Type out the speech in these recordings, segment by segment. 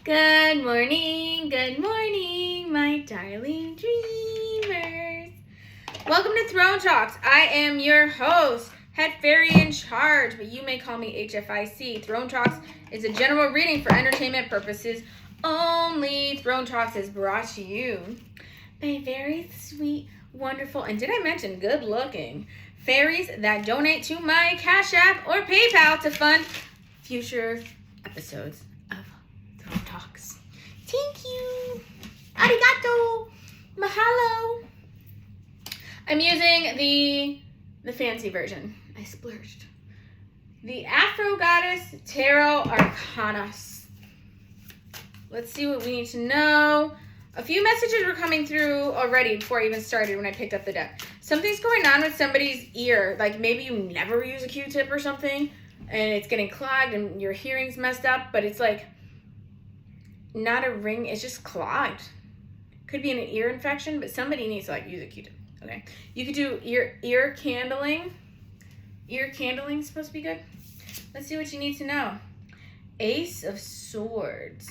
Good morning, my darling dreamers. Welcome to Throne Talks. I am your host, Head Fairy in Charge, but you may call me HFIC. Throne Talks is a general reading for entertainment purposes only. Throne Talks is brought to you by very sweet, wonderful, and did I mention good looking fairies that donate to my Cash App or PayPal to fund future episodes of Throne Talks. Thank you. Arigato. Mahalo. I'm using the fancy version. I splurged. The Afro Goddess Tarot Arcanas. Let's see what we need to know. A few messages were coming through already before I even started when I picked up the deck. Something's going on with somebody's ear. Like maybe you never use a Q-tip or something and it's getting clogged and your hearing's messed up, but it's like not a ring, it's just clogged. Could be an ear infection, but somebody needs to like use a Q-tip. Okay. You could do ear candling. Ear candling is supposed to be good. Let's see what you need to know. Ace of Swords.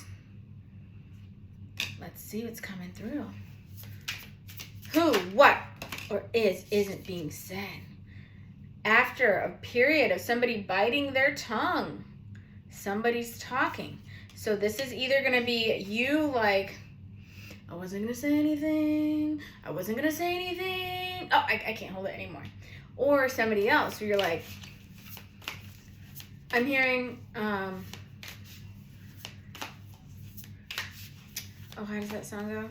Let's see what's coming through. Who, what, or isn't being said. After a period of somebody biting their tongue, somebody's talking. So this is either going to be you like, I wasn't going to say anything. I wasn't going to say anything. Oh, I can't hold it anymore. Or somebody else where you're like, I'm hearing, oh, how does that song go?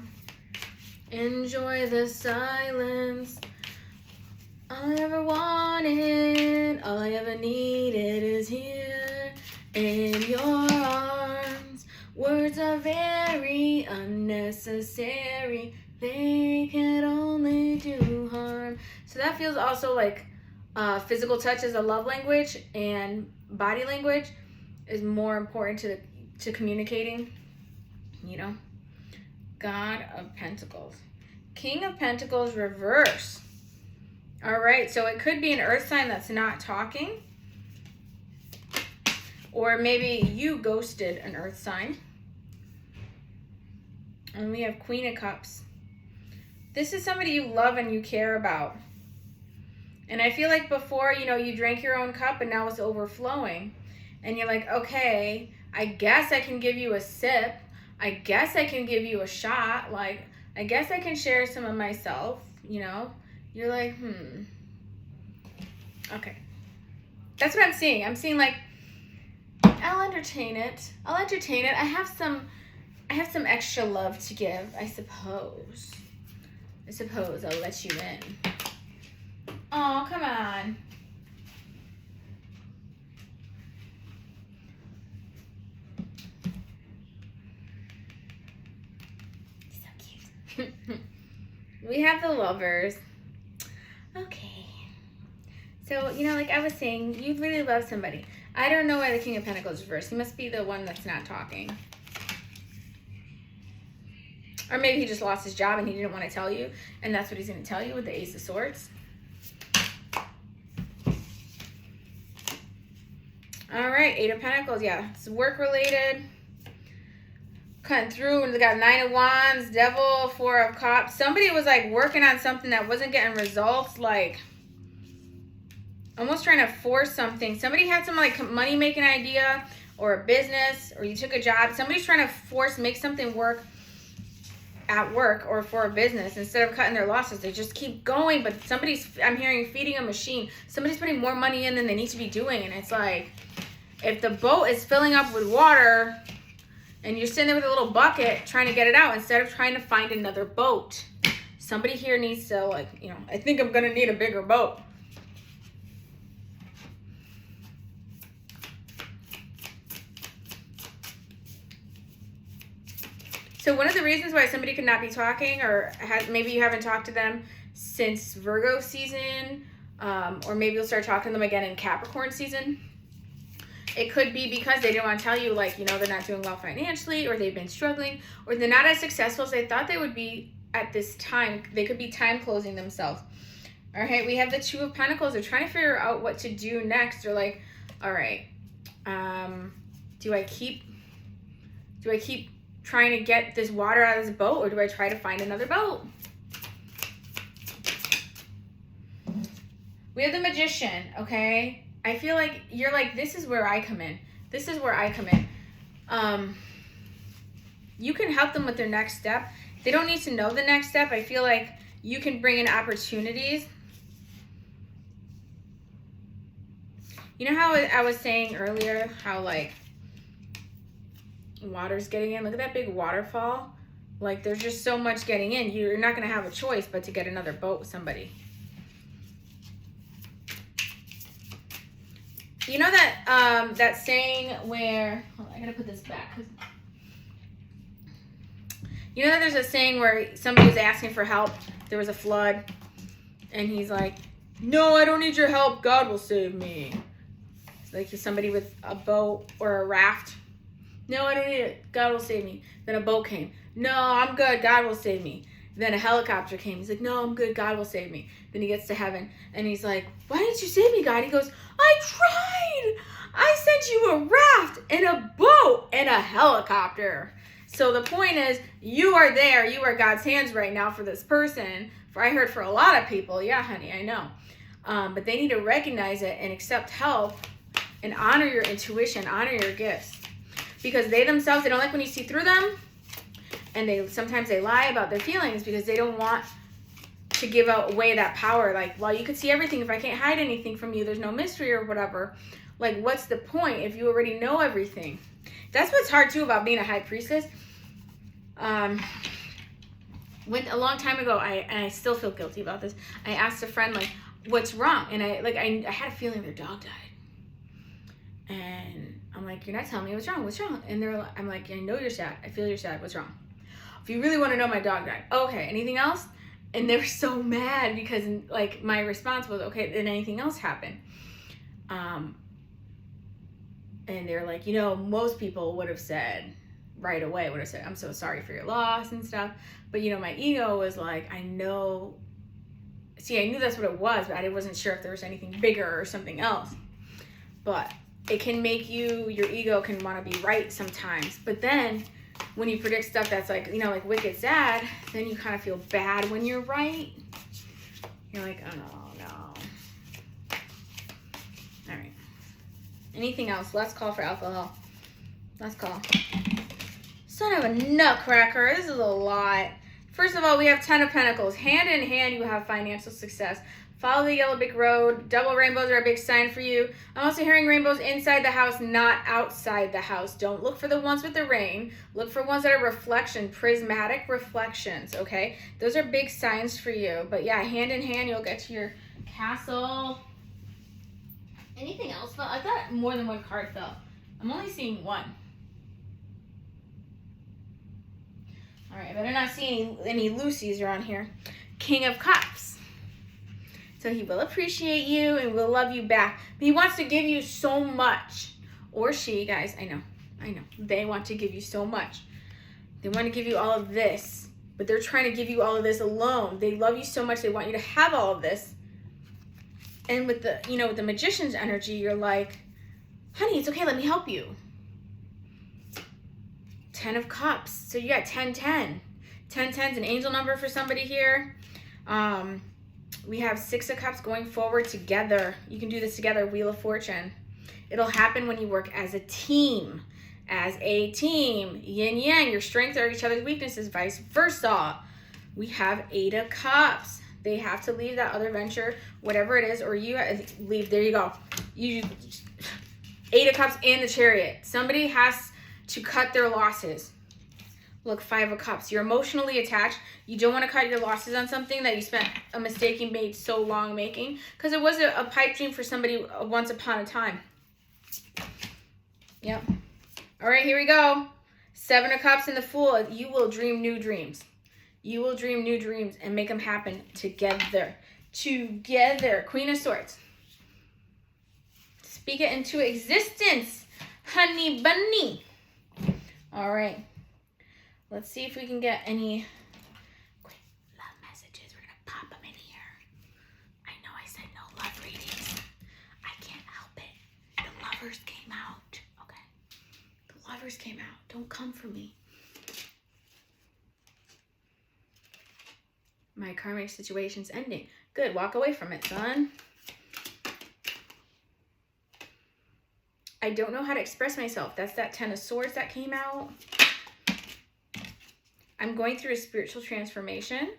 Enjoy the silence. All I ever wanted, all I ever needed is here in your arms. Words are very unnecessary. They can only do harm. So that feels also like physical touch is a love language, and body language is more important to communicating, you know. God of Pentacles. King of Pentacles reverse. All right, so it could be an earth sign that's not talking. Or maybe you ghosted an earth sign. And we have Queen of Cups. This is somebody you love and you care about. And I feel like before, you know, you drank your own cup and now it's overflowing. And you're like, okay, I guess I can give you a sip. I guess I can give you a shot. Like, I guess I can share some of myself, you know. You're like, okay. That's what I'm seeing. I'm seeing like, I'll entertain it. I have some extra love to give, I suppose. I'll let you in. Oh, come on. So cute. We have the Lovers. Okay. So, you know, like I was saying, you really love somebody. I don't know why the King of Pentacles is reversed. He must be the one that's not talking. Or maybe he just lost his job and he didn't want to tell you. And that's what he's going to tell you with the Ace of Swords. All right, Eight of Pentacles. Yeah, it's work-related. Cutting through, and they got Nine of Wands, Devil, Four of Cups. Somebody was like working on something that wasn't getting results, like almost trying to force something. Somebody had some like money-making idea or a business, or you took a job. Somebody's trying to make something work at work or for a business. Instead of cutting their losses, they just keep going. But I'm hearing feeding a machine. Somebody's putting more money in than they need to be doing. And it's like, if the boat is filling up with water and you're sitting there with a little bucket trying to get it out instead of trying to find another boat, somebody here needs to, like, you know, I think I'm going to need a bigger boat. So one of the reasons why somebody could not be talking, or maybe you haven't talked to them since Virgo season, or maybe you'll start talking to them again in Capricorn season. It could be because they didn't want to tell you, like, you know, they're not doing well financially, or they've been struggling, or they're not as successful as they thought they would be at this time. They could be time closing themselves. All right, we have the Two of Pentacles. They're trying to figure out what to do next. They're like, all right, do I keep trying to get this water out of this boat, or do I try to find another boat? We have the Magician, okay? I feel like you're like, this is where I come in. This is where I come in. You can help them with their next step. They don't need to know the next step. I feel like you can bring in opportunities. You know how I was saying earlier, how like water's getting in? Look at that big waterfall. Like there's just so much getting in. You're not going to have a choice but to get another boat with somebody. You know that that saying where, hold on, I gotta put this back. You know that there's a saying where somebody was asking for help. There was a flood, and he's like, "No, I don't need your help. God will save me." It's like somebody with a boat or a raft. "No, I don't need it. God will save me." Then a boat came. "No, I'm good. God will save me." Then a helicopter came. He's like, "No, I'm good. God will save me." Then he gets to heaven, and he's like, "Why didn't you save me, God?" He goes, "I tried. I sent you a raft and a boat and a helicopter." So the point is, you are there. You are God's hands right now for this person. I heard for a lot of people. Yeah, honey, I know. But they need to recognize it and accept help and honor your intuition, honor your gifts. Because they themselves, they don't like when you see through them. And sometimes they lie about their feelings because they don't want to give away that power. Like, well, you could see everything. If I can't hide anything from you, there's no mystery or whatever. Like, what's the point if you already know everything? That's what's hard, too, about being a high priestess. When a long time ago, and I still feel guilty about this, I asked a friend, like, what's wrong? And I had a feeling their dog died. And I'm like, you're not telling me what's wrong. What's wrong? And I'm like, I know you're sad. I feel you're sad. What's wrong? If you really want to know, my dog died. Okay, anything else? And they were so mad because, like, my response was, okay, then anything else happened? And they're like, you know, most people would have said right away, would have said, I'm so sorry for your loss and stuff. But, you know, my ego was like, I know. See, I knew that's what it was, but I wasn't sure if there was anything bigger or something else. But it can make your ego can want to be right sometimes. But then when you predict stuff that's like, you know, like wicked sad, then you kind of feel bad when you're right. You're like, oh no. All right. Anything else? Last call for alcohol. Last call. Son of a nutcracker. This is a lot. First of all, we have 10 of Pentacles. Hand in hand, you have financial success. Follow the yellow brick road. Double rainbows are a big sign for you. I'm also hearing rainbows inside the house, not outside the house. Don't look for the ones with the rain. Look for ones that are reflection, prismatic reflections, okay? Those are big signs for you. But yeah, hand in hand, you'll get to your castle. Anything else fell? I thought more than one card fell. I'm only seeing one. All right, I better not see any Lucy's around here. King of Cups. So he will appreciate you and will love you back. But he wants to give you so much. Or she, guys, I know. They want to give you so much. They want to give you all of this. But they're trying to give you all of this alone. They love you so much, they want you to have all of this. And with the, you know, with the Magician's energy, you're like, honey, it's okay, let me help you. 10 of Cups. So you got 10-10. 10-10's an angel number for somebody here. We have 6 of Cups going forward together. You can do this together, Wheel of Fortune. It'll happen when you work as a team. As a team. Yin yang, your strengths are each other's weaknesses, vice versa. We have 8 of Cups. They have to leave that other venture, whatever it is, or you leave. There you go. 8 of Cups and the Chariot. Somebody has to cut their losses. Look, 5 of Cups. You're emotionally attached. You don't want to cut your losses on something that you spent a mistake you made so long making. Because it was a pipe dream for somebody once upon a time. Yep. All right, here we go. 7 of Cups and the Fool. You will dream new dreams. You will dream new dreams and make them happen together. Together. Queen of Swords. Speak it into existence. Honey bunny. All right. Let's see if we can get any quick love messages. We're going to pop them in here. I know I said no love readings. I can't help it. The lovers came out. Okay. The lovers came out. Don't come for me. My karmic situation's ending. Good. Walk away from it, son. I don't know how to express myself. That's that 10 of Swords that came out. I'm going through a spiritual transformation.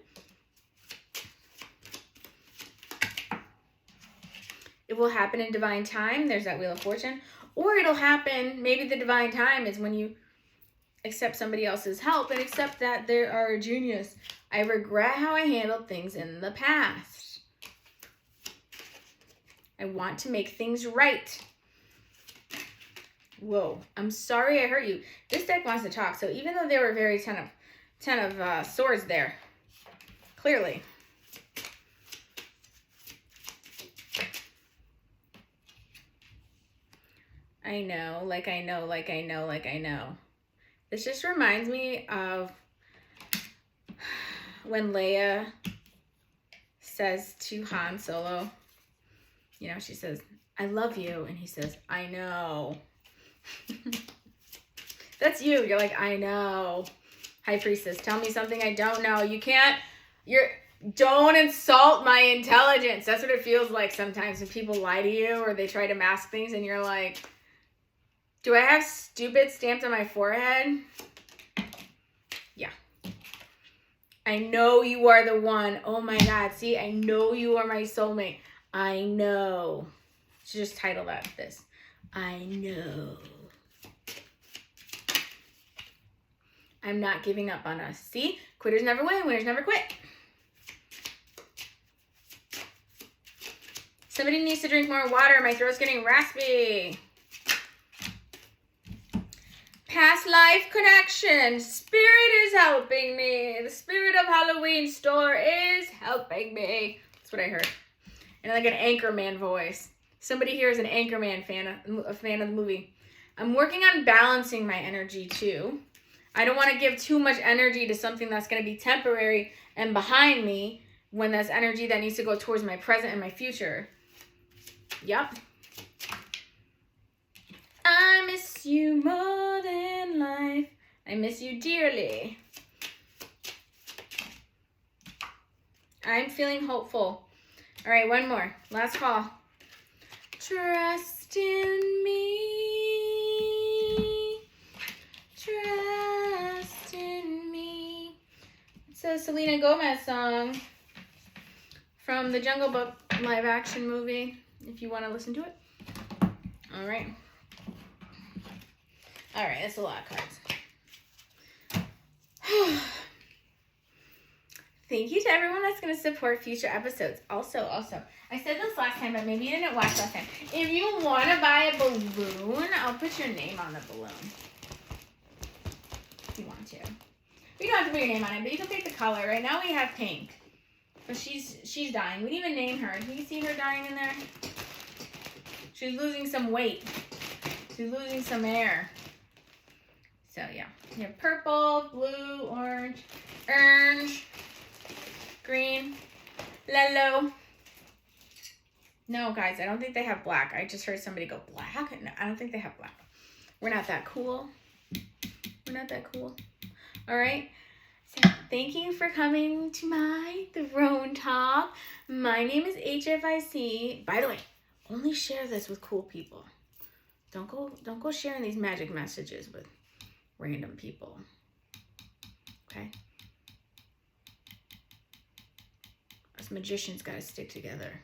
It will happen in divine time. There's that Wheel of Fortune. Or it'll happen, maybe the divine time is when you accept somebody else's help and accept that they are a genius. I regret how I handled things in the past. I want to make things right. Whoa, I'm sorry I hurt you. This deck wants to talk. So even though they were very 10 of Swords there, clearly. I know, like I know, like I know, like I know. This just reminds me of when Leia says to Han Solo, you know, she says, I love you. And he says, I know. That's you. You're like, I know. High Priestess, tell me something I don't know. You can't, don't insult my intelligence. That's what it feels like sometimes when people lie to you or they try to mask things and you're like, do I have stupid stamped on my forehead? Yeah. I know you are the one. Oh my God. See, I know you are my soulmate. I know. Should just title that this. I know. I'm not giving up on us. See? Quitters never win. Winners never quit. Somebody needs to drink more water. My throat's getting raspy. Past life connection. Spirit is helping me. The spirit of Halloween store is helping me. That's what I heard. And like an Anchorman voice. Somebody here is an Anchorman fan, a fan of the movie. I'm working on balancing my energy too. I don't want to give too much energy to something that's going to be temporary and behind me when that's energy that needs to go towards my present and my future. Yep. I miss you more than life. I miss you dearly. I'm feeling hopeful. All right, one more. Last call. Trust in me. Trust in me. It's a Selena Gomez song from the Jungle Book live action movie, if you want to listen to it. All right. All right, that's a lot of cards. Thank you to everyone that's going to support future episodes. Also, I said this last time, but maybe you didn't watch last time. If you want to buy a balloon, I'll put your name on the balloon. If you want to. You don't have to put your name on it, but you can pick the color. Right now we have pink. But she's dying. We didn't even name her. Do you see her dying in there? She's losing some weight. She's losing some air. So, yeah. You have purple, blue, orange, green, yellow. No, guys, I don't think they have black. I just heard somebody go, black? No, I don't think they have black. We're not that cool. We're not that cool. All right. So, thank you for coming to my Throne Talk. My name is HFIC. By the way, only share this with cool people. Don't go sharing these magic messages with random people. Okay? Us magicians gotta stick together.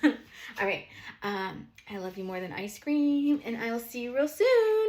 All right. I love you more than ice cream, and I'll see you real soon.